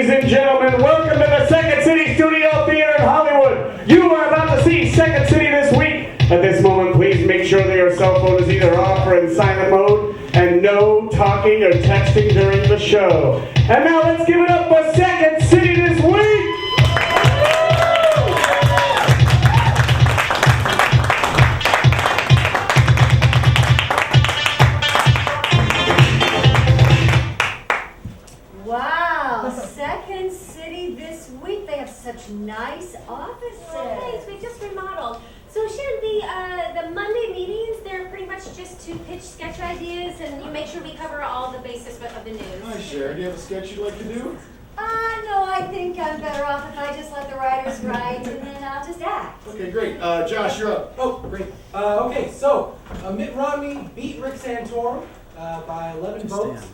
Ladies and gentlemen, welcome to the Second City Studio Theater in Hollywood. You are about to see Second City this week. At this moment, please make sure that your cell phone is either off or in silent mode, and no talking or texting during the show. And now let's give it up for Second City this week. Second City this week. They have such nice offices. Well, thanks. We just remodeled. So Sharon, the Monday meetings, they're pretty much just to pitch sketch ideas and you make sure we cover all the bases of the news. Hi Sharon, do you have a sketch you'd like to do? No, I think I'm better off if I just let the writers write and then I'll just act. Okay, great. Josh, you're up. Oh, great. Okay, so Mitt Romney beat Rick Santorum by 11 votes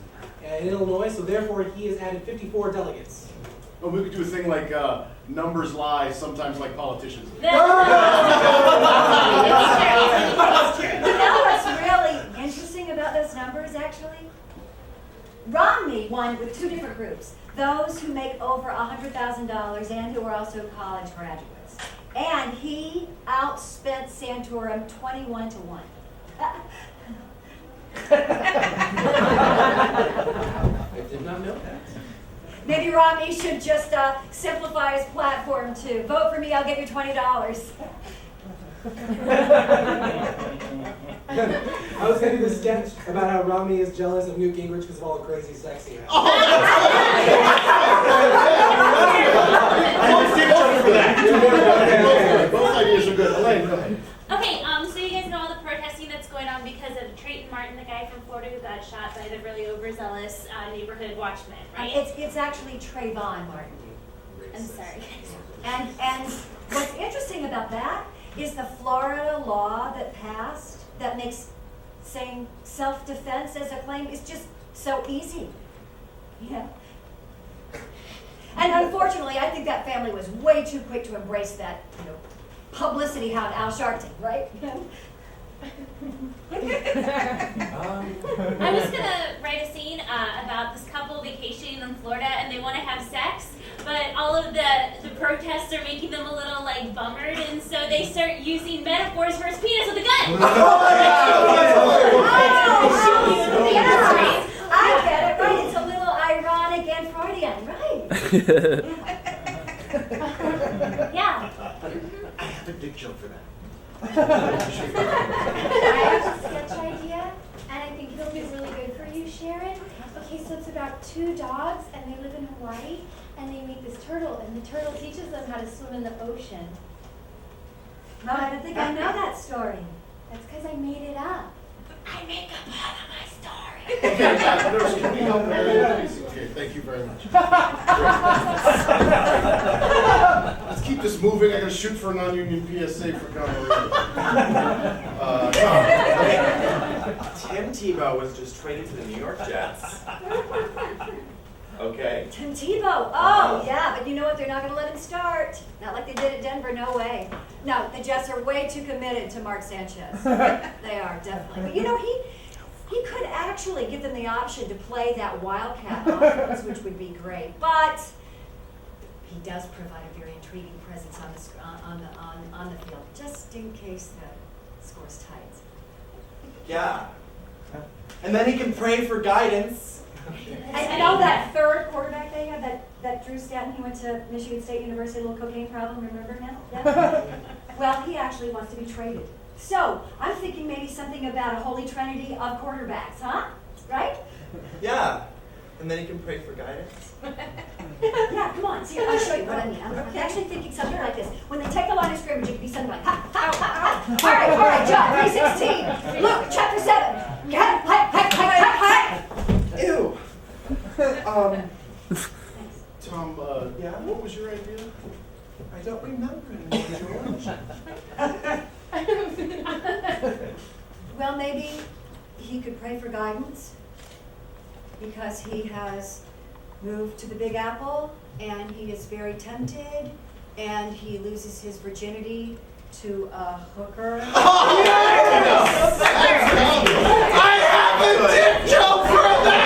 in Illinois, so therefore he has added 54 delegates. Oh, we could do a thing like numbers lie, sometimes like politicians. You know what's really interesting about those numbers, actually? Romney won with two different groups. Those who make over $100,000 and who are also college graduates. And he outspent Santorum 21-1. I did not know that. Maybe Romney should just simplify his platform to vote for me, I'll give you $20. I was going to do this sketch about how Romney is jealous of Newt Gingrich because of all the crazy sex he has. I didn't take credit for that. Both ideas are good. Elaine, go ahead. Okay, so you guys know all the protesting that's going on because of Trayton Martin, the guy from Florida who got shot by the really overzealous neighborhood watchman, right? It's actually Trayvon Martin. I'm sorry. And what's interesting about that is the Florida law that passed that makes saying self-defense as a claim is just so easy. Yeah. And unfortunately, I think that family was way too quick to embrace that, publicity hound Al Sharpton, right? I'm just gonna write a scene about this couple vacationing in Florida and they want to have sex, but all of the protests are making them a little like bummered, and so they start using metaphors for his penis with a gun. I get it, right? It's a little ironic and Freudian, right? Yeah. I have a dick joke for that. I have a sketch idea, and I think it'll be really good for you, Sharon. Okay, so it's about two dogs, and they live in Hawaii, and they meet this turtle, and the turtle teaches them how to swim in the ocean. No, I don't think I know that story. That's because I made it up. I make up all of my story. Okay, nurse, can we help Mary, please? Okay, thank you very much. Let's keep this moving. I gotta shoot for a non-union PSA for gonorrhea. Tim Tebow was just traded to the New York Jets. Okay. Tim Tebow. Oh, yeah, but you know what? They're not going to let him start. Not like they did at Denver. No way. No, the Jets are way too committed to Mark Sanchez. They are, definitely. But he could actually give them the option to play that Wildcat offense, which would be great. But he does provide a very intriguing presence on the field, just in case the score's tight. Yeah. And then he can pray for guidance. I know that third quarterback they had, that Drew Stanton, he went to Michigan State University, a little cocaine problem, remember him? Yeah. Well, he actually wants to be traded. So, I'm thinking maybe something about a holy trinity of quarterbacks, huh? Right? Yeah. And then he can pray for guidance. Yeah, come on, see, I'll show you what I mean. I'm actually thinking something like this. When they take the line of scrimmage, it could be something like, ha, ha, ha, ha. All right, John, 3:16. Luke, chapter 7. Hi. Ew. Tom, Yeah? what was your idea? I don't remember anymore, George. Well, maybe he could pray for guidance because he has moved to the Big Apple and he is very tempted and he loses his virginity to a hooker. Oh, yes! I have a dick joke for that!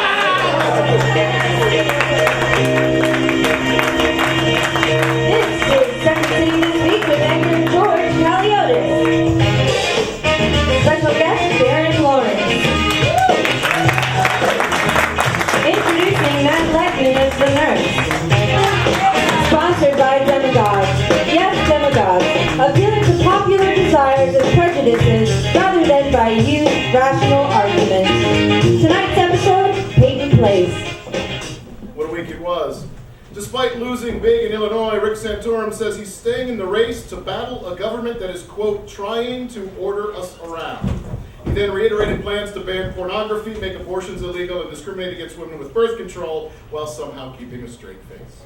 Just the Nerds. Sponsored by Demagogues. Yes, Demagogues. Appealing to popular desires and prejudices rather than by used rational arguments. Tonight's episode, Peyton Plays. What a week it was. Despite losing big in Illinois, Rick Santorum says he's staying in the race to battle a government that is, quote, trying to order us around. He then reiterated plans to ban pornography, make abortions illegal, and discriminate against women with birth control while somehow keeping a straight face.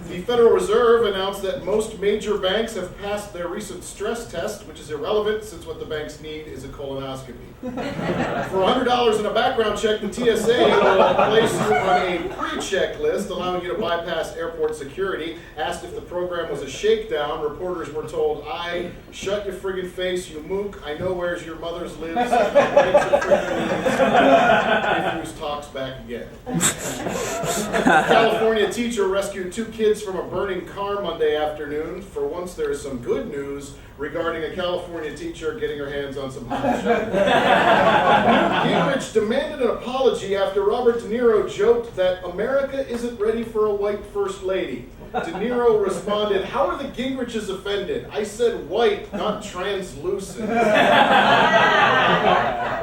The Federal Reserve announced that most major banks have passed their recent stress test, which is irrelevant since what the banks need is a colonoscopy. For $100 in a background check, the TSA will place you on a pre-check list, allowing you to bypass airport security. Asked if the program was a shakedown, reporters were told, shut your friggin' face, you mook, I know where's your mother's lives, Refuse talks back again. A California teacher rescued 2 kids from a burning car Monday afternoon. For once, there is some good news regarding a California teacher getting her hands on some hot chocolate. Gingrich demanded an apology after Robert De Niro joked that America isn't ready for a white first lady. De Niro responded, "How are the Gingriches offended? I said white, not translucent."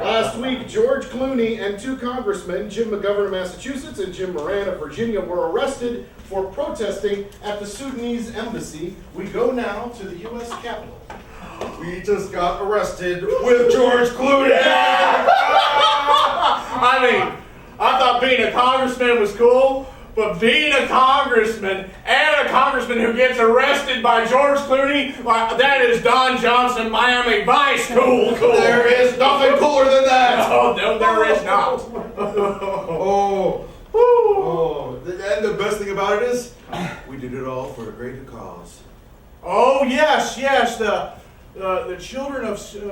Last week, George Clooney and 2 congressmen, Jim McGovern of Massachusetts and Jim Moran of Virginia, were arrested for protesting at the Sudanese embassy. We go now to the U.S. Capitol. We just got arrested with George Clooney. I mean, I thought being a congressman was cool, but being a congressman and a congressman who gets arrested by George Clooney, that is Don Johnson, Miami Vice cool. There is nothing cooler than that. Oh, no, there is not. And the best thing about it is, we did it all for a greater cause. Oh, yes, the children of oh,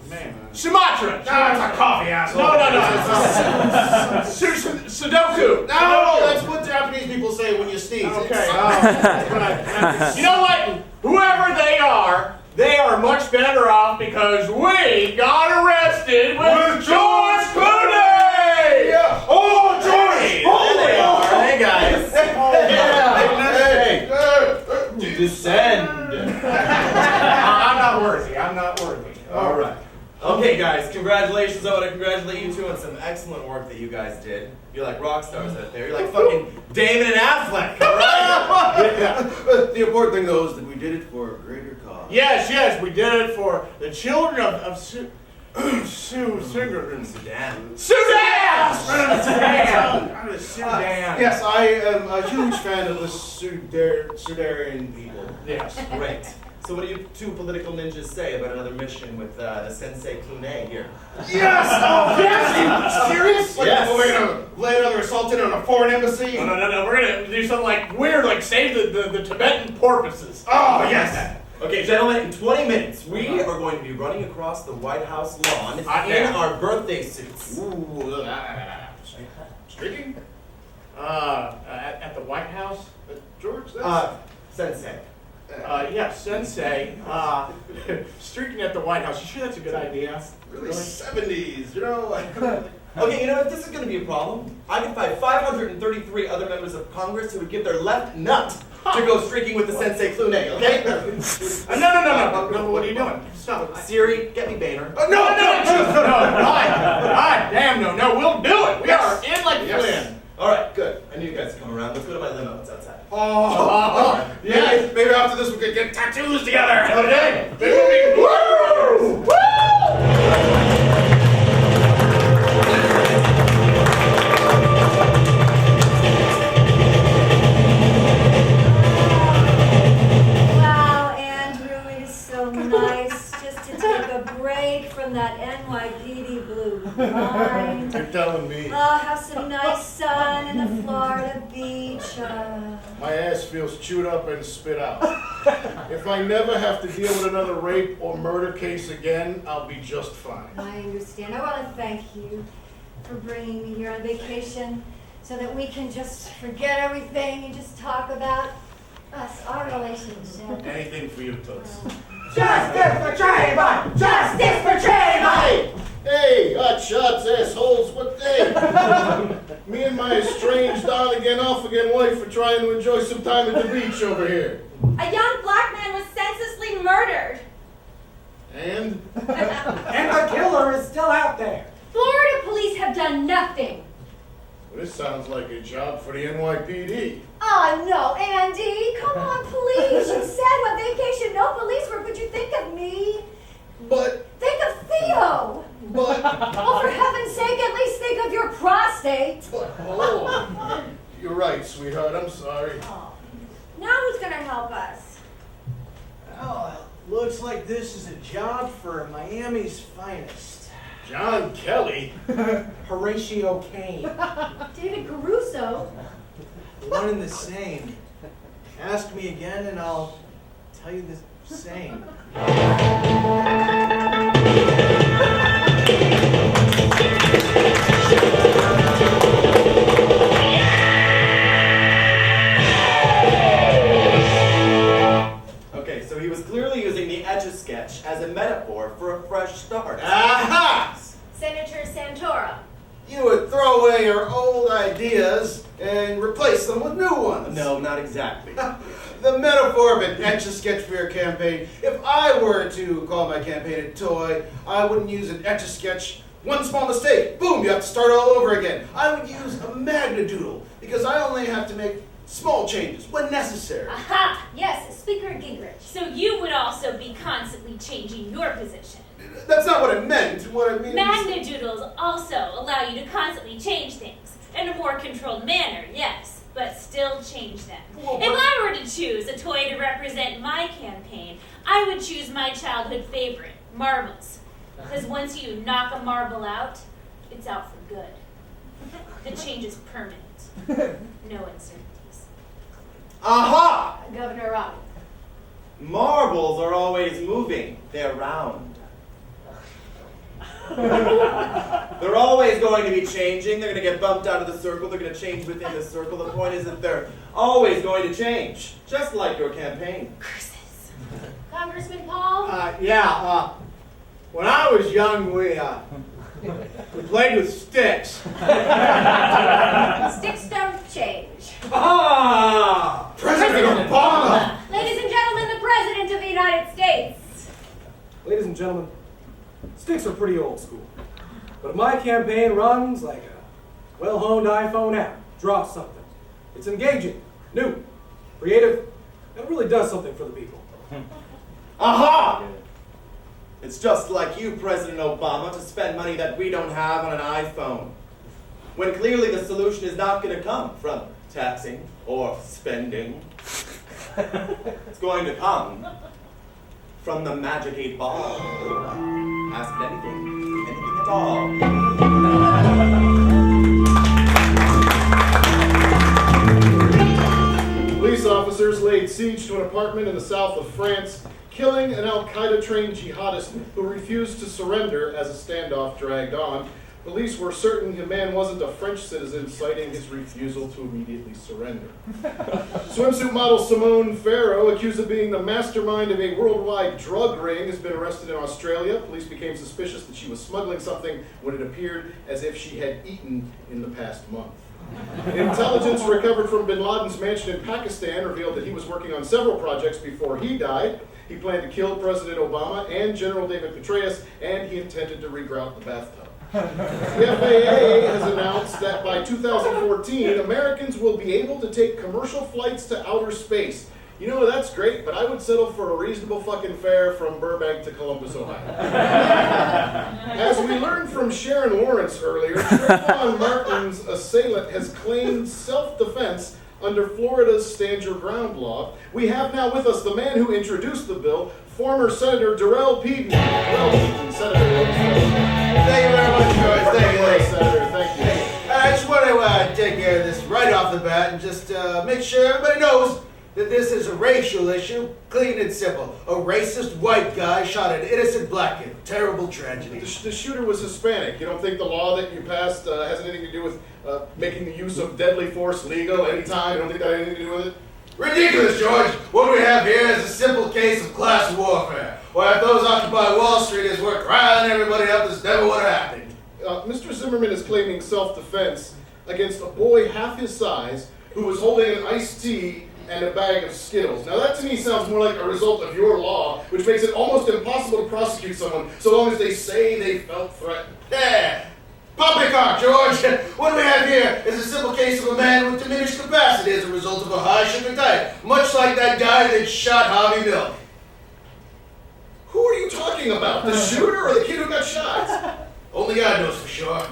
man. Sumatra! No, it's a coffee, asshole. No. Sudoku! No, that's what Japanese people say when you sneeze. Okay. You know what? Whoever they are much better off because we got arrested with George Clooney! Yeah. Oh, George! There they are. Hey, guys. Hey. Descend. I'm not worthy. All right. Okay, guys, congratulations. I want to congratulate you 2 on some excellent work that you guys did. You're like rock stars out there. You're like fucking Damon and Affleck, all right? But the important thing, though, is that we did it for a greater cause. Yes, we did it for the children of Sudan. Yes, I am a huge fan of the Sudarian people. Yes. Great. So what do you 2 political ninjas say about another mission with the Sensei Clooney here? Yes! Oh, yes! Are you serious? Like, Yes. we're gonna lay another assault in on a foreign embassy? No. We're gonna do something like weird, like save the Tibetan porpoises. Oh, yes! Okay, gentlemen, in 20 minutes, we are going to be running across the White House lawn in our birthday suits. Ooh, streaking? At the White House? George, that's... Sensei. Yes, Sensei. Streaking at the White House. You sure that's a good idea? really 70s, you know? Okay, you know what? This is going to be a problem. I can find 533 other members of Congress who would give their left nut to go streaking with the Sensei Clooney, okay? No, what are you doing? Stop. Siri, get me Boehner. No, damn, no, we'll do it. We are in like Flynn. All right, good. I knew you guys would come around. Let's go to my limo. It's outside. Yeah, maybe after this we could get tattoos together. Okay. Woo! Wow, Andrew, it is so nice just to take a break from that NYPD blue line. You're telling me. Have some nice sun in the Florida beach. My ass feels chewed up and spit out. If I never have to deal with another rape or murder case again, I'll be just fine. I understand. I want to thank you for bringing me here on vacation so that we can just forget everything and just talk about us, our relationship. Anything for you, Toots. Justice for Trayvon! Justice for Trayvon! Hey, hot shots, assholes, what they? Me and my estranged on-again, off-again wife are trying to enjoy some time at the beach over here. A young black man was senselessly murdered. And? And the killer is still out there. Florida police have done nothing. This sounds like a job for the NYPD. Oh, no, Andy. Come on, please. You said when vacation, no police work. Would you think of me? But, Think of Theo. Oh, for heaven's sake, at least think of your prostate. oh, you're right, sweetheart. I'm sorry. Oh. Now who's going to help us? Well, it looks like this is a job for Miami's finest. John Kelly. Horatio Kane. David Caruso. One and the same. Ask me again and I'll tell you the same. Okay, so he was clearly using the Etch-a-Sketch as a metaphor for a fresh start. Aha! Senator Santorum. You would throw away your old ideas and replace them with new ones. No, not exactly. The metaphor of an Etch-a-Sketch for your campaign. If I were to call my campaign a toy, I wouldn't use an Etch-a-Sketch. One small mistake, boom, you have to start all over again. I would use a magnadoodle because I only have to make small changes when necessary. Aha! Yes, Speaker Gingrich. So you would also be constantly changing your position. That's not what I meant. What I mean is... Magnadoodles also allow you to constantly change things in a more controlled manner, yes, but still change them. Well, If I were to choose a toy to represent my campaign, I would choose my childhood favorite, marbles. Because once you knock a marble out, it's out for good. The change is permanent. No uncertainties. Aha! Governor Rowley. Marbles are always moving. They're round. They're always going to be changing. They're going to get bumped out of the circle. They're going to change within the circle. The point is that they're always going to change, just like your campaign. Curses. Congressman Paul. When I was young, we played with sticks. Sticks don't change. Ah! President Obama! Ladies and gentlemen, the President of the United States. Ladies and gentlemen, sticks are pretty old school. But my campaign runs like a well-honed iPhone app. Draws something. It's engaging, new, creative, and it really does something for the people. Aha! It's just like you, President Obama, to spend money that we don't have on an iPhone. When clearly the solution is not going to come from taxing or spending. It's going to come from the Magic 8 Ball. Ask it anything at all. Police officers laid siege to an apartment in the south of France, killing an Al-Qaeda-trained jihadist who refused to surrender as a standoff dragged on. Police were certain the man wasn't a French citizen, citing his refusal to immediately surrender. Swimsuit model Simone Farrow, accused of being the mastermind of a worldwide drug ring, has been arrested in Australia. Police became suspicious that she was smuggling something when it appeared as if she had eaten in the past month. Intelligence recovered from bin Laden's mansion in Pakistan revealed that he was working on several projects before he died. He planned to kill President Obama and General David Petraeus, and he intended to regrout the bathtub. The FAA has announced that by 2014, Americans will be able to take commercial flights to outer space. You know, that's great, but I would settle for a reasonable fucking fare from Burbank to Columbus, Ohio. As we learned from Sharon Lawrence earlier, Trayvon Martin's assailant has claimed self-defense under Florida's Stand Your Ground law. We have now with us the man who introduced the bill, former Senator Darrell Peyton. Senator. Thank you very much, George. Thank you, Senator. Thank you. I just want to take care of this right off the bat and just make sure everybody knows that this is a racial issue, clean and simple. A racist white guy shot an innocent black kid. Terrible tragedy. The shooter was Hispanic. You don't think the law that you passed has anything to do with making the use of deadly force legal anytime? You don't think that has anything to do with it? Ridiculous, George. What we have here is a simple case of class warfare. Why, if those Occupy Wall Streeters weren't riling everybody up, this never would have happened. Mr. Zimmerman is claiming self-defense. against a boy half his size who was holding an iced tea and a bag of Skittles. Now that to me sounds more like a result of your law, which makes it almost impossible to prosecute someone so long as they say they felt threatened. Yeah. Poppycock, George. What we have here is a simple case of a man with diminished capacity as a result of a high sugar diet, much like that guy that shot Harvey Milk. Who are you talking about? The shooter or the kid who got shot? Only God knows for sure.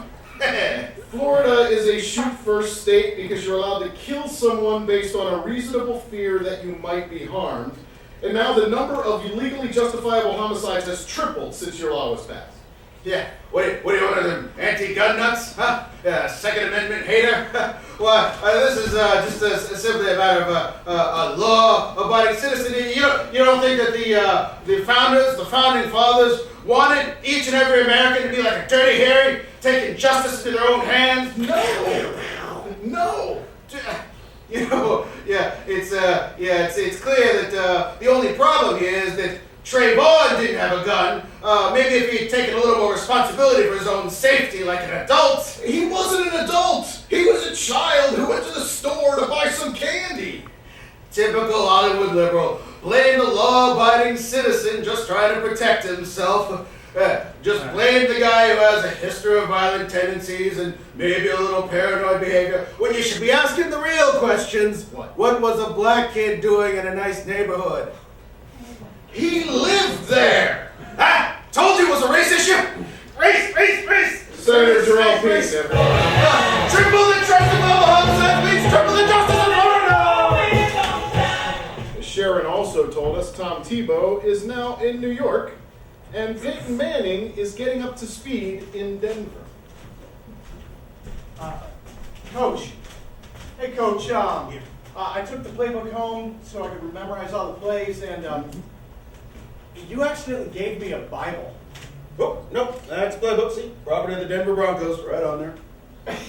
Florida is a shoot-first state because you're allowed to kill someone based on a reasonable fear that you might be harmed. And now the number of illegally justifiable homicides has tripled since your law was passed. Yeah. What do you want of them? Anti-gun nuts? Huh? Second Amendment hater? Well, this is just simply a matter of a law-abiding citizen. You don't think that the founders, the founding fathers, wanted each and every American to be like a dirty Harry, taking justice into their own hands? No. It's clear that the only problem here is that Trayvon didn't have a gun. Maybe if he'd taken a little more responsibility for his own safety like an adult. He wasn't an adult. He was a child who went to the store to buy some candy. Typical Hollywood liberal. Blame the law-abiding citizen just trying to protect himself. Just blame the guy who has a history of violent tendencies and maybe a little paranoid behavior, when you should be asking the real questions. What was a black kid doing in a nice neighborhood? He lived there. Ah, told you it was a race issue. Race. Senator Jarrell Peace, everyone. Triple the trust of all homicide means triple the justice of Florida. Sharon also told us Tom Tebow is now in New York, and Peyton Manning is getting up to speed in Denver. Coach. Hey, Coach. I took the playbook home so I could memorize all the plays, and you accidentally gave me a Bible. Oh, nope, that's playbook. See, property of the Denver Broncos, right on there.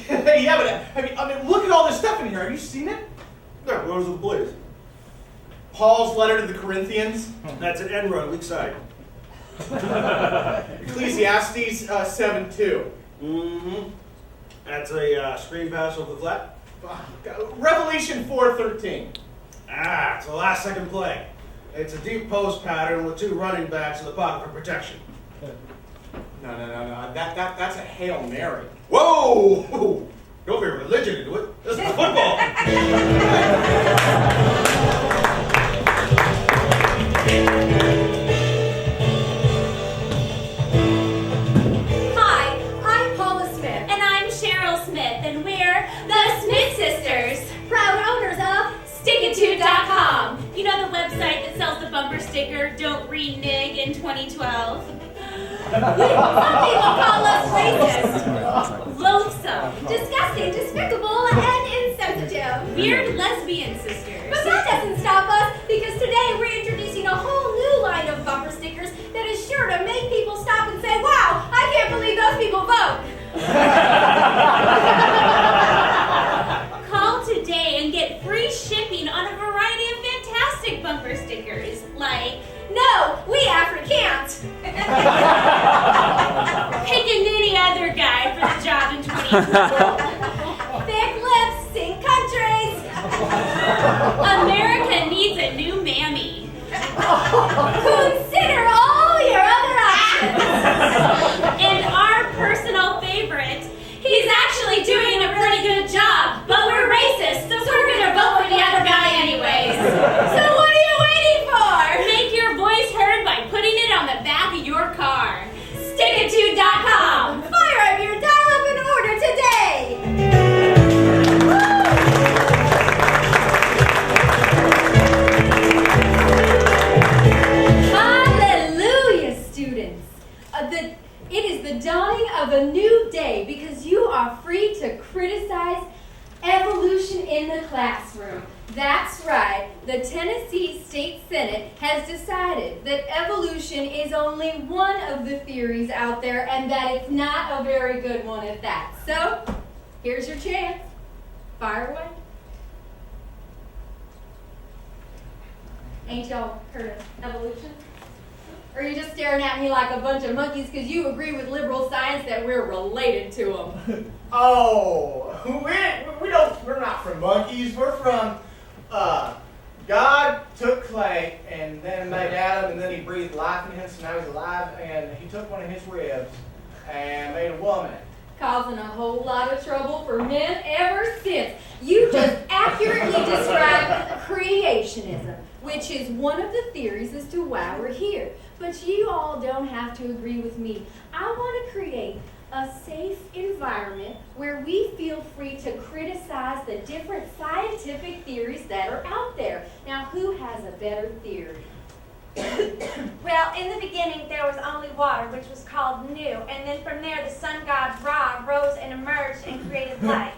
Yeah, but I mean, look at all this stuff in here. Have you seen it? Yeah, those are the plays. Paul's letter to the Corinthians. That's an end run, weak side. Ecclesiastes 7:2. Mm-hmm. That's a screen pass over the flat. Revelation 4:13. Ah, it's the last second play. It's a deep post pattern with two running backs in the pocket for protection. No. That's a Hail Mary. Whoa! Don't be a religion into it. This is football. Hi, I'm Paula Smith. And I'm Cheryl Smith, and we're the Smith Sisters. Proud owners of Stickit2.com. You know the website that sells the bumper sticker, Don't Renege in 2012? Some people call us racist, Loathsome. disgusting, despicable, and insensitive. We're lesbian sisters. But that doesn't stop us, because today we're introducing a whole new line of bumper stickers that is sure to make people stop and say, wow, I can't believe those people vote. Call today and get free shipping on a variety of fantastic bumper stickers, like No, we Africans. pick any other guy for the job in 2012. Thick lips, sing countries. America needs a new mammy. Consider all your other options. And our personal favorite, he's actually doing a pretty good job, but we're racist, so we're gonna vote for the other guy anyways. So what are you waiting for? Make your voice heard by putting it on the back of your car. Stickit2.com. Fire up your dial-up and order today. Hallelujah, students. It is the dawning of a new day because you are free to criticize evolution in the classroom. That's right. The Tennessee State Senate has decided that evolution is only one of the theories out there and that it's not a very good one at that. So, here's your chance. Fire away. Ain't y'all heard of evolution? Or are you just staring at me like a bunch of monkeys because you agree with liberal science that we're related to them? Oh, We're not from monkeys. We're from, God took clay and then made Adam, and then he breathed life in him, so now he's alive, and he took one of his ribs and made a woman. Causing a whole lot of trouble for men ever since. You just accurately described creationism, which is one of the theories as to why we're here. But you all don't have to agree with me. I want to create a safe environment where we feel free to criticize the different scientific theories that are out there. Now, who has a better theory? Well, in the beginning, there was only water, which was called new, and then from there, the sun god Ra rose and emerged and created light.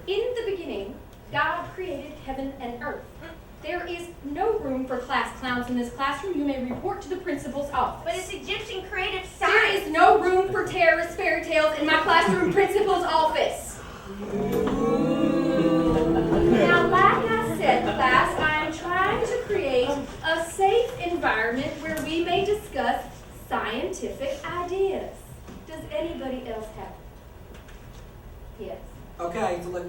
In the beginning, God created heaven and earth. There is no room for class clowns in this classroom. You may report to the principal's office. But it's Egyptian creative There science. is no room for terrorist fairy tales in my classroom principal's office. Now, like I said, class, I am trying to create a safe environment where we may discuss scientific ideas. Does anybody else have? Yes. Okay, so look,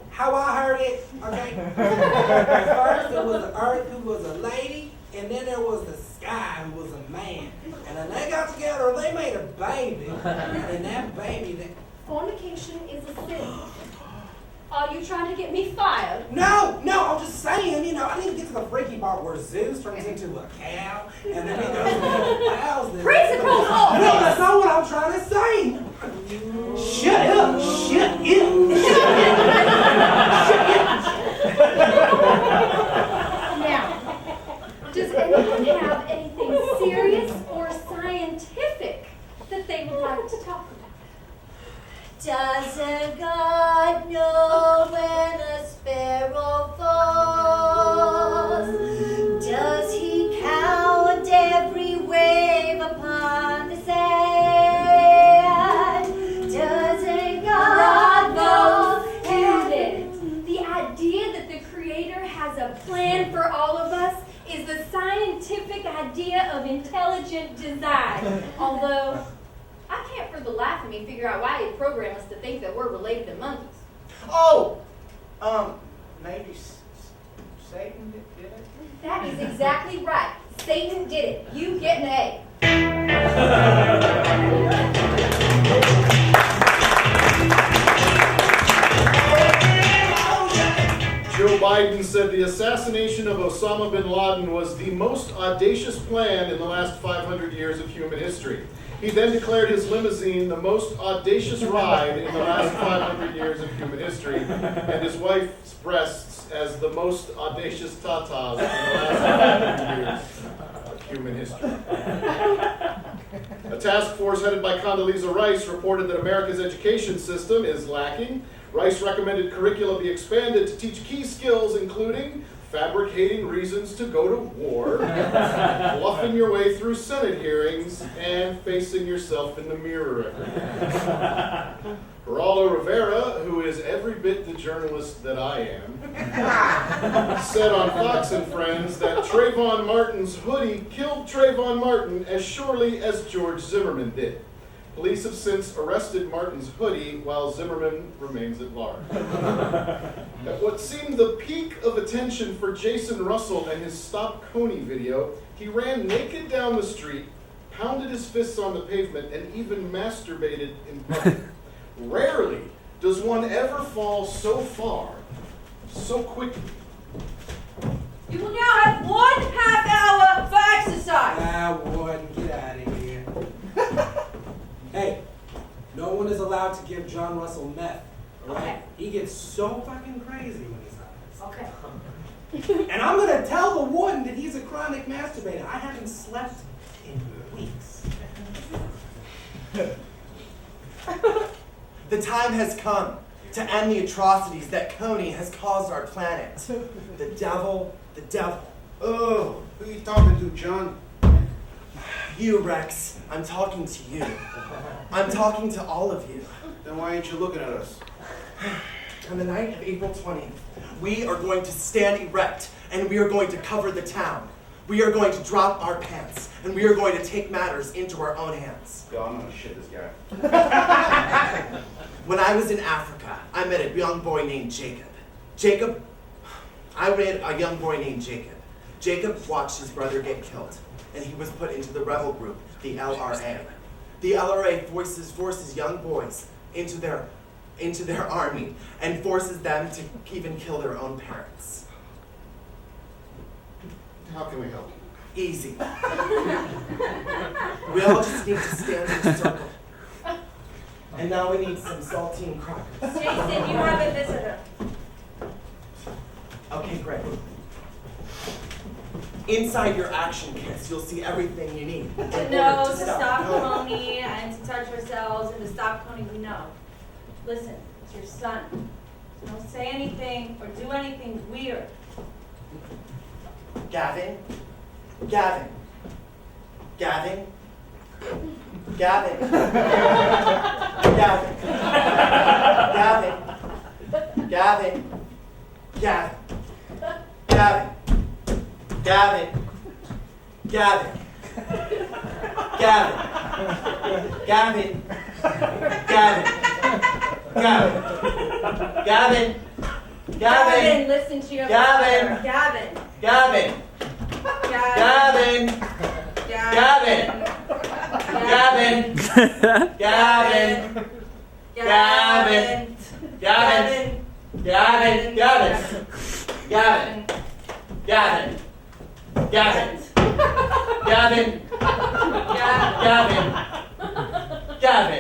how I heard it, okay? First there was the earth who was a lady, and then there was the sky who was a man. And then they got together and they made a baby. And that baby, Fornication is a sin. Are you trying to get me fired? No, I'm just saying, you know, I need to get to the freaky part where Zeus turns into a cow, and then he goes into cows. Principal's office! No, that's not what I'm trying to say. Shut up, shut Now, does anyone have anything serious or scientific that they would like to talk about? Doesn't God know when a sparrow falls? Does he count every wave upon the sand? Doesn't God know? Students, the idea that the Creator has a plan for all of us is the scientific idea of intelligent design. Although, I can't for the life of me figure out why he programmed us to think that we're related to monkeys. Oh! Maybe Satan did it? That is exactly right. Satan did it. You get an A. Joe Biden said the assassination of Osama bin Laden was the most audacious plan in the last 500 years of human history. He then declared his limousine the most audacious ride in the last 500 years of human history, and his wife's breasts as the most audacious tatas in the last 500 years of human history. A task force headed by Condoleezza Rice reported that America's education system is lacking. Rice recommended curricula be expanded to teach key skills including fabricating reasons to go to war, bluffing your way through Senate hearings, and facing yourself in the mirror every day. Geraldo Rivera, who is every bit the journalist that I am, said on Fox and Friends that Trayvon Martin's hoodie killed Trayvon Martin as surely as George Zimmerman did. Police have since arrested Martin's hoodie while Zimmerman remains at large. At what seemed the peak of attention for Jason Russell and his Stop Coney video, he ran naked down the street, pounded his fists on the pavement, and even masturbated in public. Rarely does one ever fall so far, so quickly. You will now have 1/2 hour for exercise. Warden, get out of here. Hey, no one is allowed to give John Russell meth, all right? Okay. He gets so fucking crazy when he's on this. Okay. And I'm gonna tell the warden that he's a chronic masturbator. I haven't slept in weeks. The time has come to end the atrocities that Coney has caused our planet. The devil. Oh, who are you talking to, John? You, Rex. I'm talking to you. I'm talking to all of you. Then why ain't you looking at us? On the night of April 20th, we are going to stand erect and we are going to cover the town. We are going to drop our pants, and we are going to take matters into our own hands. Yo, I'm gonna shit this guy. When I was in Africa, I met a young boy named Jacob. Jacob watched his brother get killed, and he was put into the rebel group, the LRA. The LRA forces young boys into their army and forces them to even kill their own parents. How can we help? Easy. We all just need to stand in a circle. And now we need some saltine crackers. Jason, you have a visitor. Okay, great. Inside your action kits, you'll see everything you need. To know, to stop Coney, and to touch ourselves, and to stop Coney, we know. Listen, it's your son. Don't say anything or do anything weird. Gavin. Gavin, listen to your mother. Gavin. Gavin.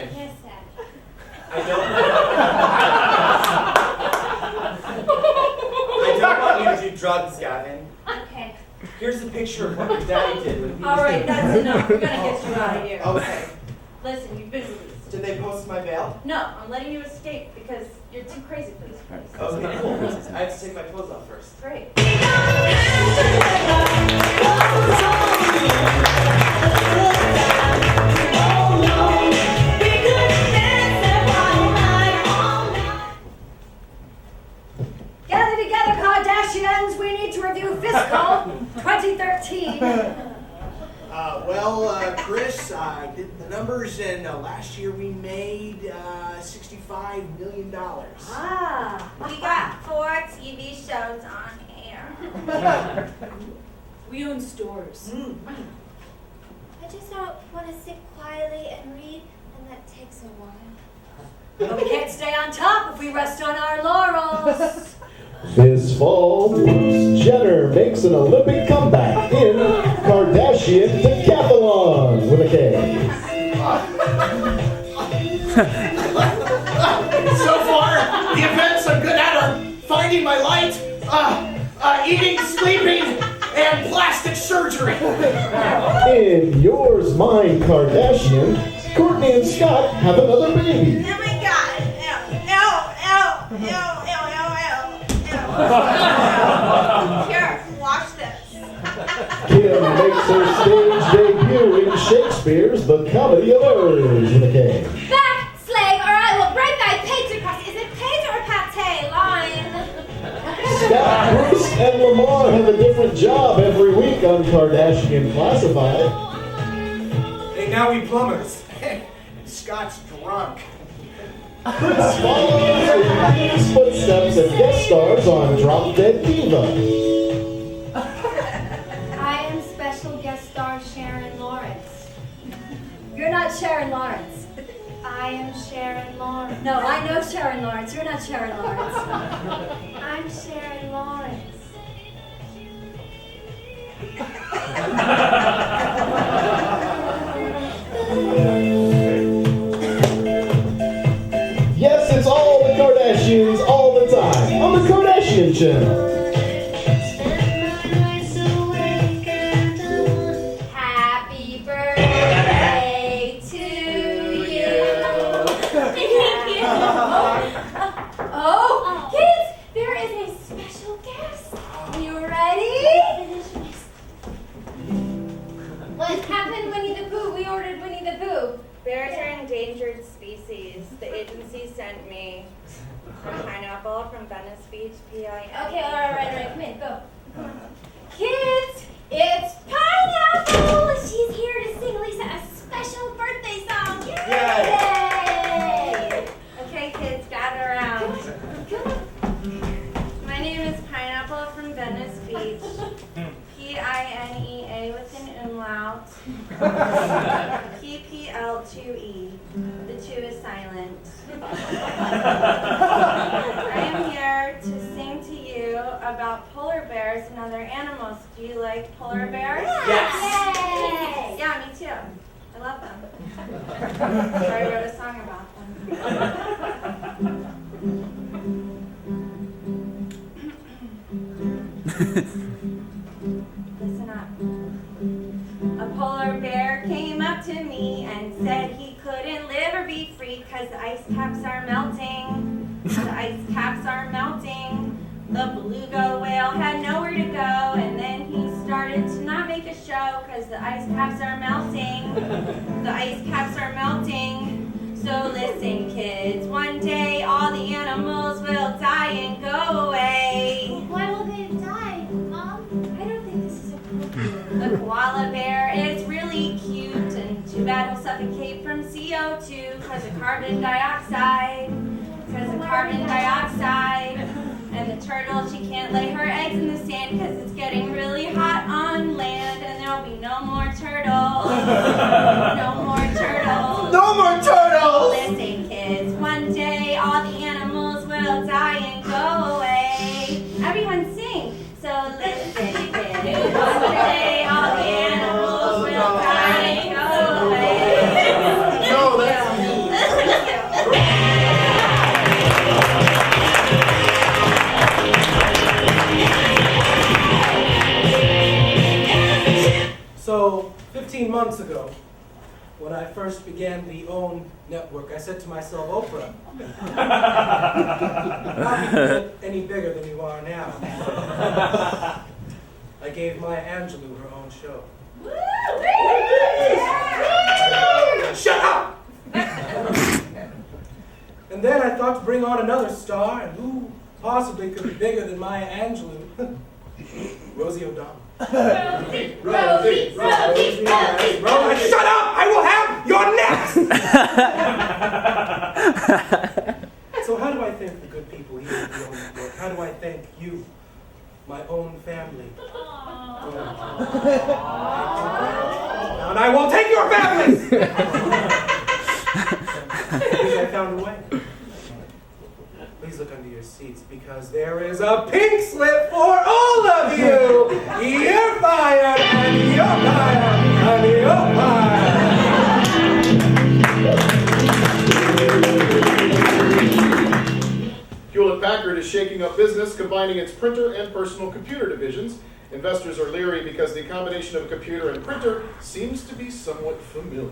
Yes, Dad. I don't want you to do drugs, Gavin. Okay. Here's a picture of what your daddy did when he All was right, that's enough. We're gonna get you out of here. Okay. Listen, you've been released. Did they post my bail? No, I'm letting you escape because you're too crazy for this place. Okay, cool. I have to take my clothes off first. Great. Gather together, Kardashians. We need to review fiscal 2013. KRIS, I did the numbers, and last year we made $65 million. Ah, We got 4 TV shows on air. we own stores. I just don't want to sit quietly and read, and that takes a while. But we can't stay on top if we rest on our laurels. This fall, Bruce Jenner makes an Olympic comeback in Kardashian Decathlon with a K. So far, the events I'm good at are finding my light, eating, sleeping, and plastic surgery. In Yours, Mine, Kardashian, Courtney and Scott have another baby. Oh my god! Ew. Here, watch this. Kim makes her stage debut in Shakespeare's The Comedy of Errors with a K. Back, slave, or I will break thy pate across. Is it pate or pate? Line. Scott, Bruce, and Lamar have a different job every week on Kardashian Classified. Hey, now we plumbers. Scott's drunk. KRIS follows in his footsteps and guest stars on Drop Dead Diva. I am special guest star Sharon Lawrence. You're not Sharon Lawrence. I am Sharon Lawrence. No, I know Sharon Lawrence. You're not Sharon Lawrence. I'm Sharon Lawrence. Yes, it's all the Kardashians all the time on the Kardashian Channel. Happy birthday to you. Oh, kids, there is a special guest. You ready? What happened, Winnie the Pooh? We ordered Winnie the Pooh. Bears are endangered species. The agency sent me a pineapple from Venice Beach, PIN. Okay, all right, come in, go. Kids, it's P-I-N-E-A with an umlaut. P-P-L-2-E. The 2 is silent. I am here to sing to you about polar bears and other animals. Do you like polar bears? Yes. Yay! Yeah, me too. I love them. So I wrote a song about them. Listen up. A polar bear came up to me and said he couldn't live or be free because the ice caps are melting. The ice caps are melting. The beluga whale had nowhere to go, and then he started to not make a show because the ice caps are melting. The ice caps are melting. So listen, kids, one day all the animals will die and go away. Why will they die, Mom? I don't think this is appropriate. The koala bear is really cute, and too bad he'll suffocate from CO2 because of carbon dioxide. Because of carbon dioxide. And the turtle, she can't lay her eggs in the sand because it's getting really hot on land, and there'll be no more turtles. No more turtles. No more turtles! Listen, kids, one day all the animals will die and go away. Everyone sing. So listen, kids, one day all the animals will die and go away. No, that's me. Thank you. So, 15 months ago, when I first began the OWN network, I said to myself, Oprah, how can you get any bigger than you are now? I gave Maya Angelou her own show. Shut up! And then I thought to bring on another star, and who possibly could be bigger than Maya Angelou? Rosie O'Donnell. Rosie. Shut up! I will have your next! So how do I thank the good people here at the OWN network? How do I thank you, my own family? And I won't take your families! Because I found a way. Please look under your seats because there is a pink slip for all of you! You're fired, and you're fired, and you're fired! Hewlett-Packard is shaking up business, combining its printer and personal computer divisions. Investors are leery because the combination of a computer and printer seems to be somewhat familiar.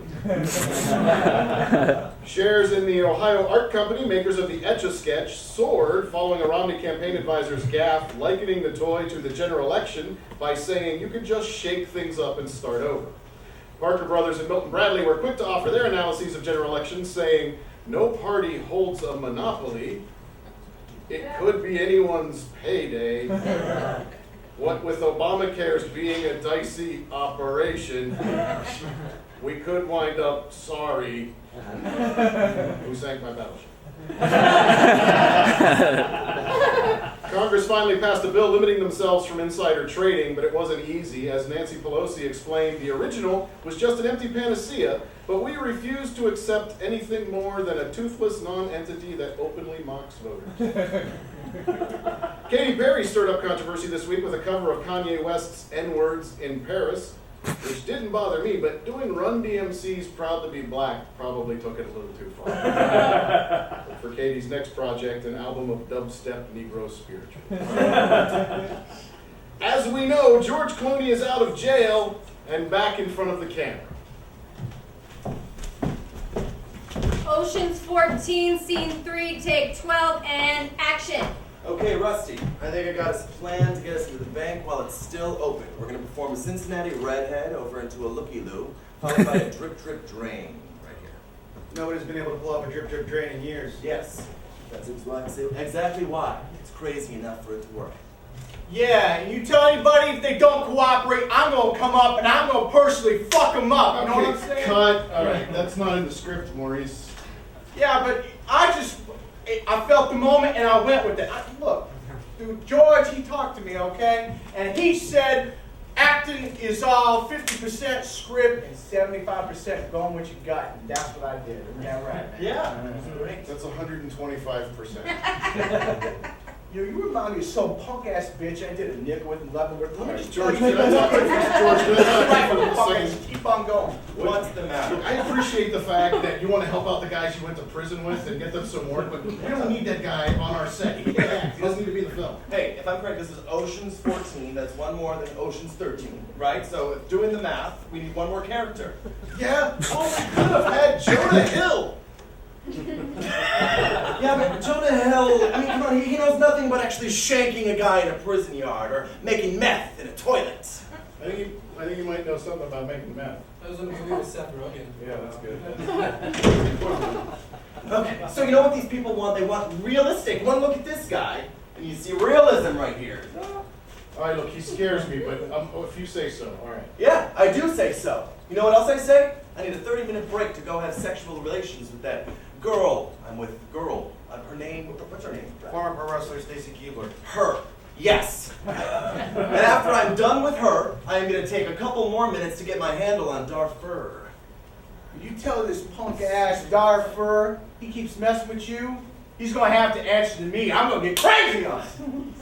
Shares in the Ohio Art Company, makers of the Etch-a-Sketch, soared following a Romney campaign advisor's gaffe, likening the toy to the general election by saying you could just shake things up and start over. Parker Brothers and Milton Bradley were quick to offer their analyses of general elections, saying no party holds a monopoly. It could be anyone's payday. What with Obamacare's being a dicey operation, we could wind up sorry. Who sank my battleship? Congress finally passed a bill limiting themselves from insider trading, but it wasn't easy. As Nancy Pelosi explained, the original was just an empty panacea, but we refuse to accept anything more than a toothless non-entity that openly mocks voters. Katy Perry stirred up controversy this week with a cover of Kanye West's N-Words in Paris, which didn't bother me, but doing Run DMC's Proud to Be Black probably took it a little too far. But for Katie's next project, an album of dubstep Negro spiritual. As we know, George Clooney is out of jail and back in front of the camera. Ocean's 14, scene 3, take 12, and action. Okay, Rusty, I think I got us a plan to get us into the bank while it's still open. We're going to perform a Cincinnati redhead over into a looky-loo, followed by a drip-drip drain right here. Nobody's been able to pull off a drip-drip drain in years. Yes, that's exactly why. It's crazy enough for it to work. Yeah, and you tell anybody if they don't cooperate, I'm going to come up and I'm going to personally fuck them up. You know what I'm saying? Cut. All right, that's not in the script, Maurice. Yeah, but I felt the moment and I went with it. Look, dude, George, he talked to me, okay? And he said, acting is all 50% script and 75% going with your gut. And that's what I did. Isn't that right, man? Yeah. That's 125%. You remind me of some punk ass bitch I did a nickel with and Leavenworth. Let me just George, can I talk to you? George, can I talk to you for a second? Keep on going. What's the matter? I appreciate the fact that you want to help out the guys you went to prison with and get them some work, but we don't need that guy on our set. He can act. He doesn't need to be in the film. Hey, if I'm correct, this is Ocean's 14. That's one more than Ocean's 13, right? So if doing the math, we need one more character. Yeah. Oh, we could have had Jonah Hill. Yeah, but Jonah Hill, I mean, come on, he knows nothing about actually shanking a guy in a prison yard or making meth in a toilet. I think you might know something about making meth. That was in the movie with Seth Rogen. Yeah, that's good. Okay, so you know what these people want? They want realistic. One look at this guy, and you see realism right here. All right, look, he scares me, but if you say so, all right. Yeah, I do say so. You know what else I say? I need a 30-minute break to go have sexual relations with that girl. I'm with girl. Her name, what's her name? Former pro wrestler Stacy Keibler. Her. Yes. And after I'm done with her, I am going to take a couple more minutes to get my handle on Darfur. You tell this punk ass Darfur he keeps messing with you, he's gonna have to answer to me. I'm gonna get crazy on him.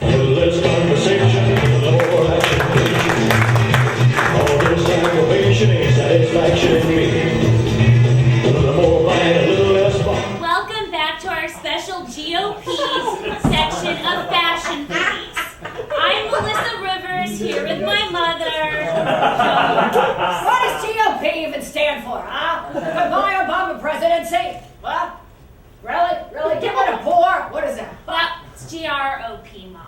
Less conversation, the more action. All this aggravation ain't satisfaction in me. The more bite, a little less fun. Welcome back to our special GOP section of Fashion Police. I'm Melissa Rivers here with my mother. What does GOP even stand for, huh? Goodbye Obama presidency? What? Really? Give it a pour? What is that? It's GROP, Mom.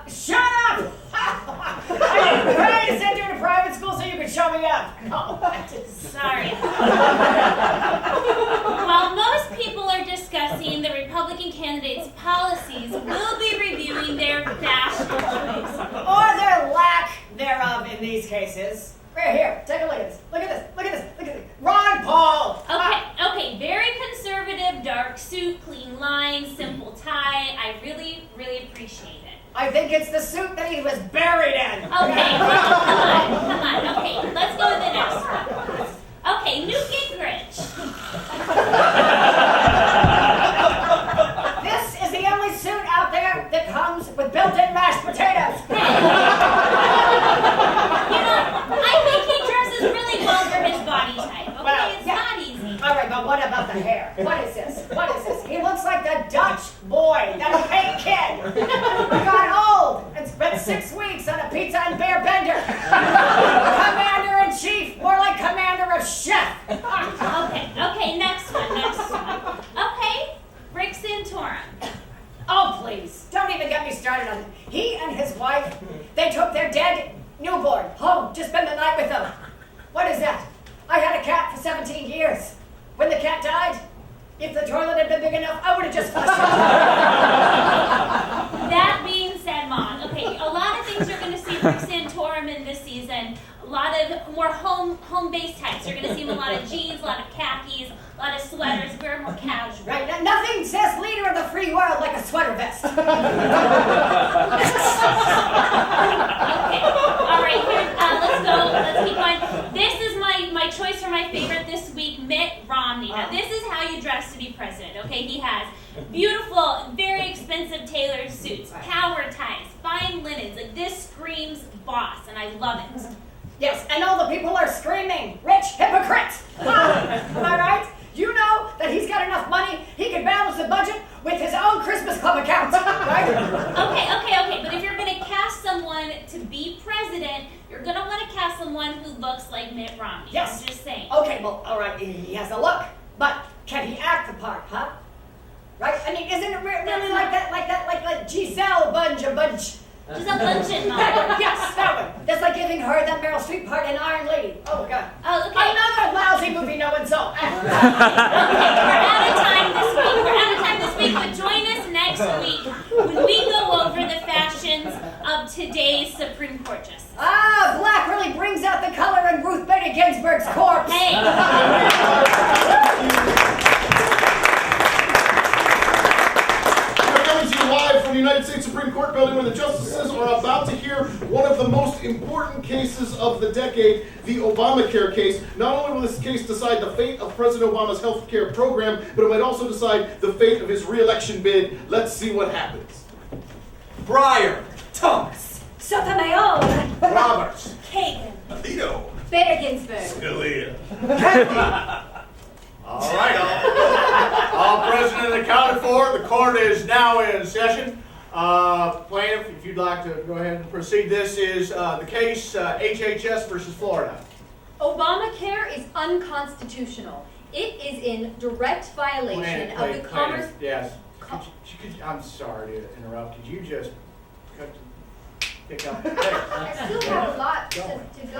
Shut up! I'm trying to send you to private school so you can show me up. Sorry. While most people are discussing the Republican candidates' policies, we'll be reviewing their fashion choice. Or their lack thereof in these cases. Right here, take a look at this. Look at this. Ron Paul! Okay, very conservative, dark suit, clean lines, simple tie. I really, really appreciate it. I think it's the suit that he was buried in. Okay, well, come on. Okay, let's go to the next one. Okay, Newt Gingrich. This is the only suit out there that comes with built-in mashed potatoes. I think he dresses really well for his body type. Okay, Well, it's yeah. not easy. All right, but what about the hair? What is this? He looks like the Dutch boy, that fake kid. He got old and spent 6 weeks on a pizza and bear bender. Commander-in-chief, more like commander of chef. Okay, next one. Okay, Rick Santorum. Oh, please, don't even get me started on it. He and his wife, they took their dead newborn home to spend the night with them. What is that? I had a cat for 17 years. When the cat died, if the toilet had been big enough, I would have just flushed it. That being said, Mom, okay, a lot of things you're going to see Rick Santorum in this season. A lot of more home-based types. You're going to see him in a lot of jeans, a lot of khakis, a lot of sweaters, very more casual. Right, nothing says leader of the free world like a sweater vest. Okay, all right, here, let's keep going. This is my choice for my favorite this week, Mitt Romney. Now, this is how you dress to be president, okay? He has beautiful, very expensive tailored suits, power ties, fine linens. Like, this screams boss, and I love it. Yes, and all the people are screaming, rich hypocrite. Am I right? You know that he's got enough money, he can balance the budget with his own Christmas Club account, right? Okay, but if you're going to cast someone to be president, you're going to want to cast someone who looks like Mitt Romney. Yes. I'm just saying. Okay, well, all right, he has a look, but can he act the part, huh? Right? I mean, isn't it really like Giselle Bunch? Giselle Bundchen, Mom. Yes, that one. That's like giving her that Meryl Streep part in Iron Lady. Oh, God. Oh, okay. Another lousy movie no one saw. Okay, we're out of time this week, but join us next week when we go over the fashions of today's Supreme Court justice. Ah, black really brings out the color in Ruth Bader Ginsburg's corpse. Hey. We're coming to you live from the United States Supreme Court building where the justices are about to hear one of the most important cases of the decade, the Obamacare case. Not only will this case decide the fate of President Obama's health care program, but it might also decide the fate of his re-election bid. Let's see what happens. Breyer. Thomas. Sotomayor. Roberts. Kagan. Alito. Bader Ginsburg. Scalia. All right, all present and accounted for. The court is now in session. Plaintiff, if you'd like to go ahead and proceed, this is the case HHS versus Florida. Obamacare is unconstitutional. It is in direct violation of the Commerce. Yes. I'm sorry to interrupt. Could you just pick up? I still have a lot to go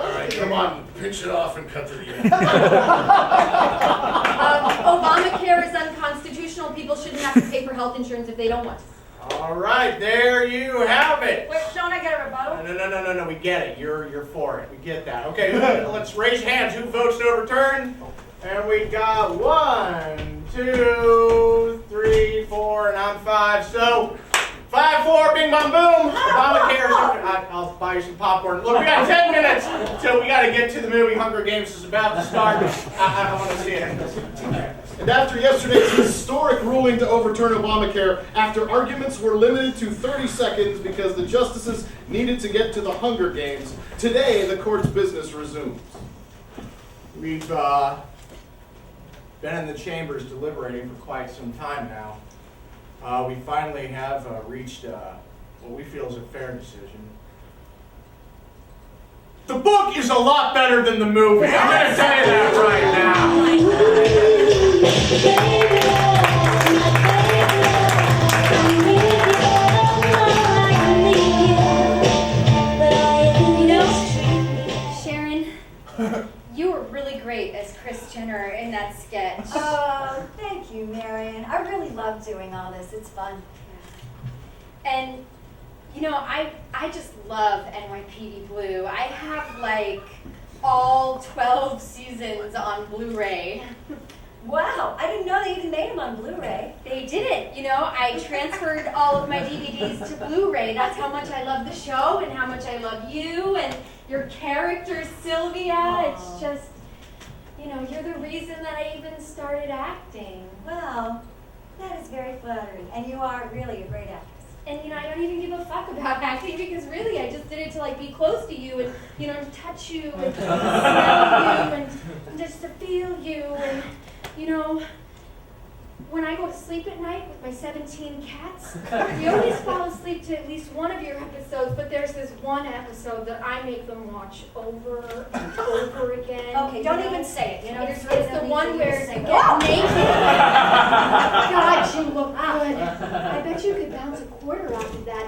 All right, through. come on, pinch it off and cut to the end. Obamacare is unconstitutional. People shouldn't have to pay for health insurance if they don't want to. All right, there you have it. Wait, don't I get a rebuttal? No, we get it. You're for it. We get that. Okay, let's raise hands. Who votes to overturn? And we got 1, 2, 3, 4, and I'm 5. So 5-4, bing bong boom. Obamacare. I'll buy you some popcorn. Look, we got 10 minutes until we got to get to the movie. Hunger Games is about to start. I want to see it. And after yesterday's historic ruling to overturn Obamacare, after arguments were limited to 30 seconds because the justices needed to get to the Hunger Games, today the court's business resumes. We've been in the chambers deliberating for quite some time now. We finally have reached what we feel is a fair decision. The book is a lot better than the movie. I'm going to tell you that right now. You know, Sharon, you were really great as Kris Jenner in that sketch. Oh, thank you, Marion. I really love doing all this. It's fun. And, you know, I just love NYPD Blue. I have, like, all 12 seasons on Blu-ray. Wow, I didn't know they even made them on Blu-ray. They did it. You know, I transferred all of my DVDs to Blu-ray. That's how much I love the show and how much I love you and your character, Sylvia. Aww. It's just, you know, you're the reason that I even started acting. Well, that is very flattering, and you are really a great actress. And, you know, I don't even give a fuck about acting because really I just did it to, like, be close to you and, you know, touch you and smell you and just to feel you. And, you know, when I go to sleep at night with my 17 cats, we always fall asleep to at least one of your episodes, but there's this one episode that I make them watch over and over again. Okay, don't even say it. You know, It's there's really the no need one for you where to you say, get "Whoa!" naked. God, you look good. I bet you could bounce a quarter off of that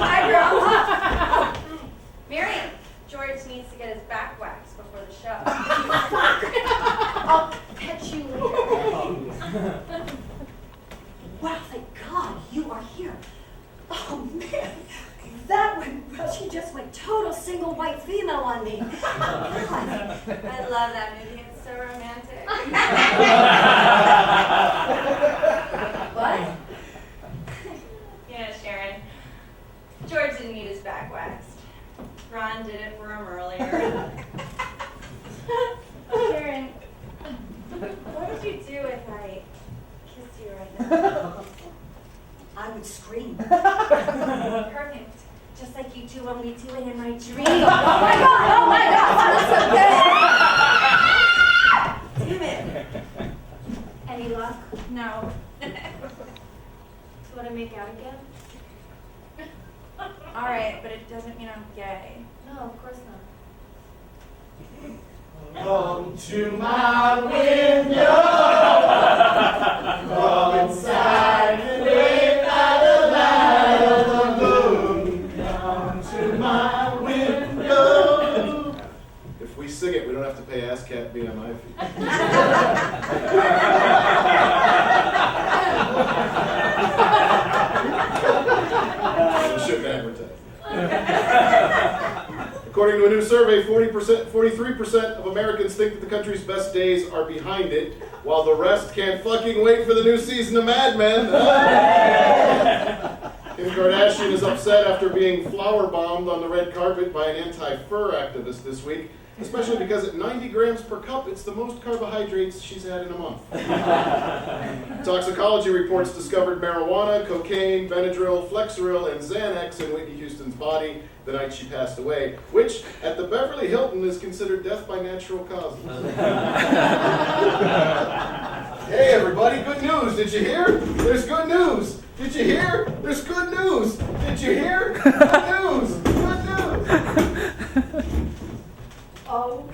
Hi, girl. Mary, George needs to get his back waxed before the show. I'll catch you later. Wow, thank God you are here. Oh, man. That one, she just went total single white female on me. God. I love that movie. It's so romantic. What? Yeah, Sharon. George didn't need his back waxed. Ron did it for him earlier. Sharon, what would you do if I kissed you right now? I would scream. Perfect. Just like you do when we do it in my dream. Oh my God, that's so good. Damn it. Any luck? No. So want to make out again? Alright, but it doesn't mean I'm gay. No, of course not. Come to my window. Come inside and wait by the light of the moon. Come to my window. If we sing it, we don't have to pay ASCAP BMI fee. We shouldn't advertise. Of According to a new survey, 43% of Americans think that the country's best days are behind it, while the rest can't fucking wait for the new season of Mad Men. Kim Kardashian is upset after being flower bombed on the red carpet by an anti-fur activist this week, especially because at 90 grams per cup, it's the most carbohydrates she's had in a month. Toxicology reports discovered marijuana, cocaine, Benadryl, Flexeril, and Xanax in Whitney Houston's body the night she passed away, which at the Beverly Hilton is considered death by natural causes. Hey everybody, good news, did you hear? There's good news. Did you hear? There's good news. Did you hear? Good news. Good news. Oh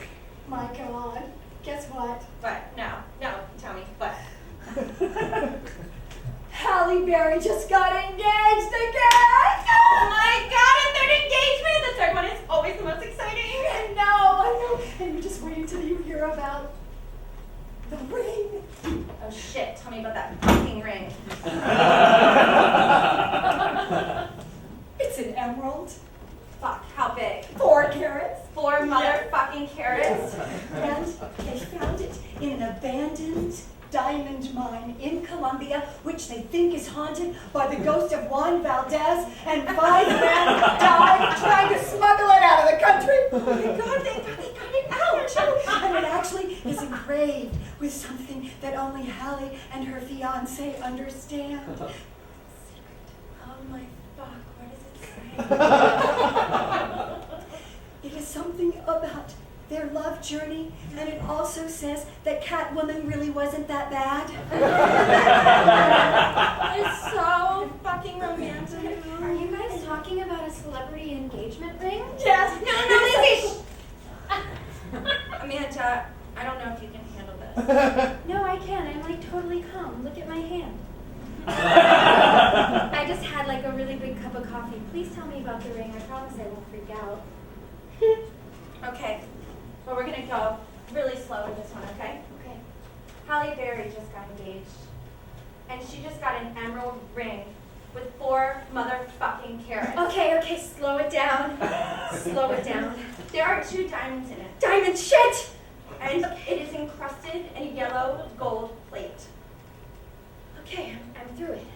my God. Guess what? What? No, tell me, what? Halle Berry just got engaged again! Oh my God, a third engagement! The third one is always the most exciting. I know. And you're just waiting till you hear about the ring. Oh shit, tell me about that fucking ring. It's an emerald. Fuck, how big? 4 carats. 4 motherfucking carats. And they found it in an abandoned diamond mine in Colombia, which they think is haunted by the ghost of Juan Valdez, and 5 men died trying to smuggle it out of the country. Oh my God, they got it out. And it actually is engraved with something that only Halle and her fiancé understand. Oh my fuck, what does it say? It is something about their love journey, and it also says that Catwoman really wasn't that bad. It's so fucking romantic. Are you guys talking about a celebrity engagement ring? Yes. No, Lizzie. Amanda, I don't know if you can handle this. No, I can. I'm like totally calm. Look at my hand. I just had like a really big cup of coffee. Please tell me about the ring. I promise I won't freak out. Okay. Well, we're gonna go really slow with this one, okay? Okay. Halle Berry just got engaged. And she just got an emerald ring with 4 motherfucking carats. Okay, slow it down. Slow it down. There are 2 diamonds in it. Diamond shit! And it is encrusted in a yellow gold plate. Okay, I'm through it.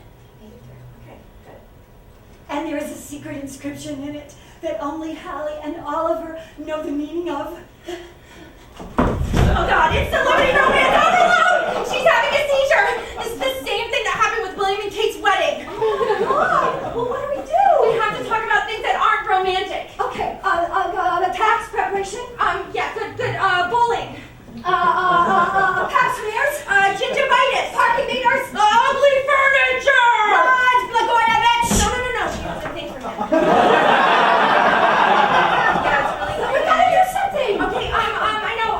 Made it through. Okay, good. and there is a secret inscription in it that only Halle and Oliver know the meaning of. Oh God, it's celebrity romance overload! She's having a seizure! This is the same thing that happened with William and Kate's wedding. Oh God! Well, what do we do? We have to talk about things that aren't romantic. Okay, the tax preparation? Yeah, good, bowling. Pap smears? Gingivitis. Parking meters? Ugly furniture! Lagoya bitch! No, she has a thing for men. Yeah, it's really We gotta do something! Okay, I know,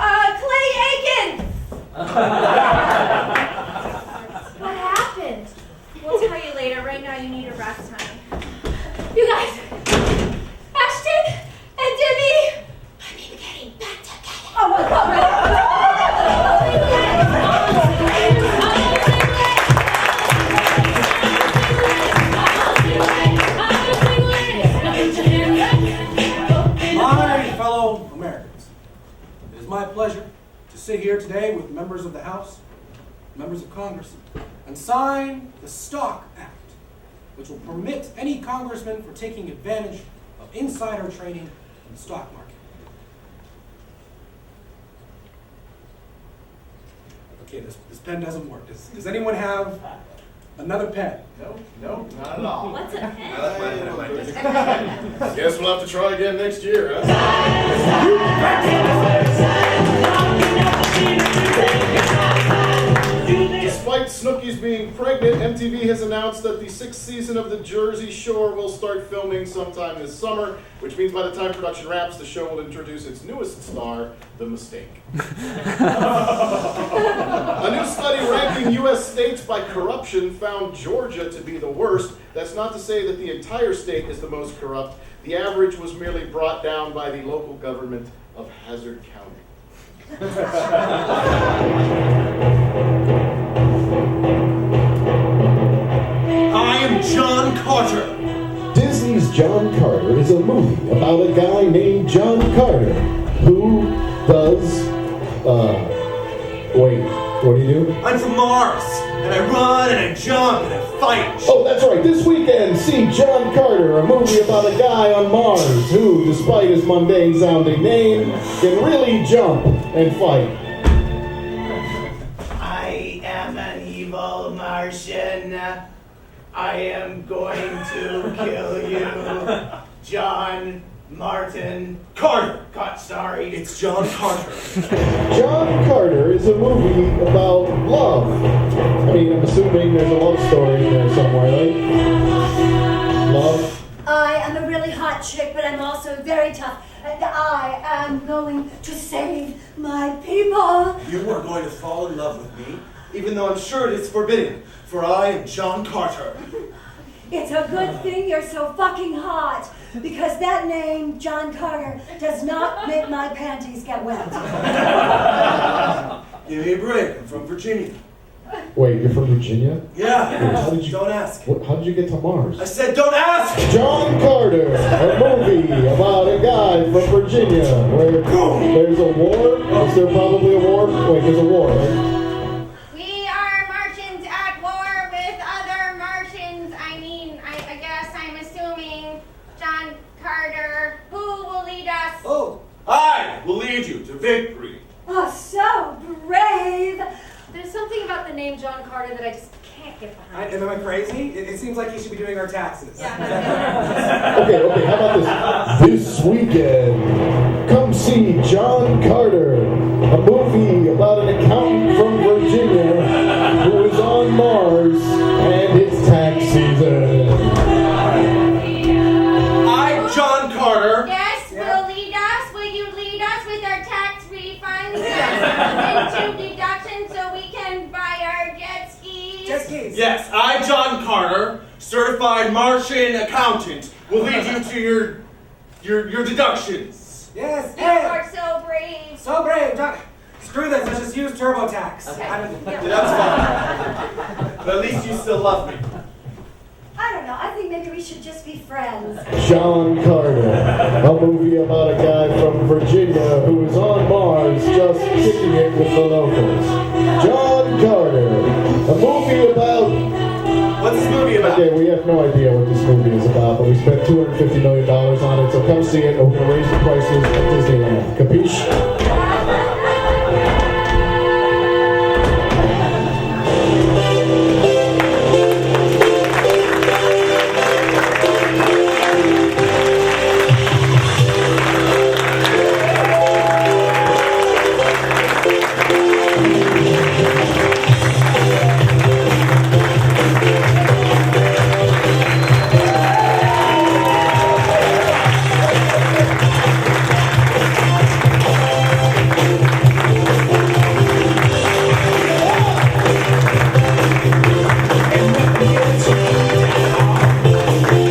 Clay Aiken! What happened? We'll tell you later. Right now you need a rest, honey. You guys, Ashton and Debbie, I mean, getting back together. oh my God! My fellow Americans, it is my pleasure to sit here today with members of the House, members of Congress, and sign the Stock Act, which will permit any congressman for taking advantage of insider trading in the stock market. Okay, this pen doesn't work. Does anyone have another pen? No, not at all. What's a pen? I left mine in my Guess we'll have to try again next year, huh? Despite Snooki's being pregnant, MTV has announced that the 6th season of The Jersey Shore will start filming sometime this summer, which means by the time production wraps, the show will introduce its newest star, The Mistake. A new study ranking U.S. states by corruption found Georgia to be the worst. That's not to say that the entire state is the most corrupt. The average was merely brought down by the local government of Hazard County. I am John Carter. Disney Sees John Carter is a movie about a guy named John Carter who does, wait, what do you do? I'm from Mars, and I run and I jump and I fight. Oh, that's right. This weekend, see John Carter, a movie about a guy on Mars who, despite his mundane-sounding name, can really jump and fight. I am an evil Martian. I am going to kill you, John Martin Carter. Sorry. It's John Carter. John Carter is a movie about love. I mean, I'm assuming there's a love story in there somewhere, right? Love? I am a really hot chick, but I'm also very tough. And I am going to save my people. You are going to fall in love with me, even though I'm sure it is forbidden, for I am John Carter. It's a good thing you're so fucking hot, because that name, John Carter, does not make my panties get wet. Give me a break. I'm from Virginia. Wait, you're from Virginia? Yeah. How did you, don't ask. How did you get to Mars? I said don't ask! John Carter, a movie about a guy from Virginia where there's a war. Is there probably a war? Wait, there's a war, right? We are Martians at war with other Martians. I guess I'm assuming John Carter. Who will lead us? Oh, I will lead you to victory. Oh, so brave. There's something about the name John Carter that I just can't get behind. Am I crazy? It seems like he should be doing our taxes. Okay, how about this? This weekend, come see John Carter, a movie about an accountant from Virginia who is on Mars and it's tax season. I, John Carter. Yes, will lead us. Will you lead us with our tax refunds and deductions so we can buy our jet skis? Jet skis. Yes, I, John Carter, certified Martian accountant, will lead you to your deductions. Yes. You are so brave. So brave, John. Screw this. Let's just use TurboTax. Okay. Yeah, that's fine. But at least you still love me. I don't know. I think maybe we should just be friends. John Carter, a movie about a guy from Virginia who is on Mars just kicking it with the locals. John Carter, a movie about... What's this movie about? Okay, we have no idea what this movie is about, but we spent $250 million on it, so come see it, and we're going to raise the prices at Disneyland. Capiche?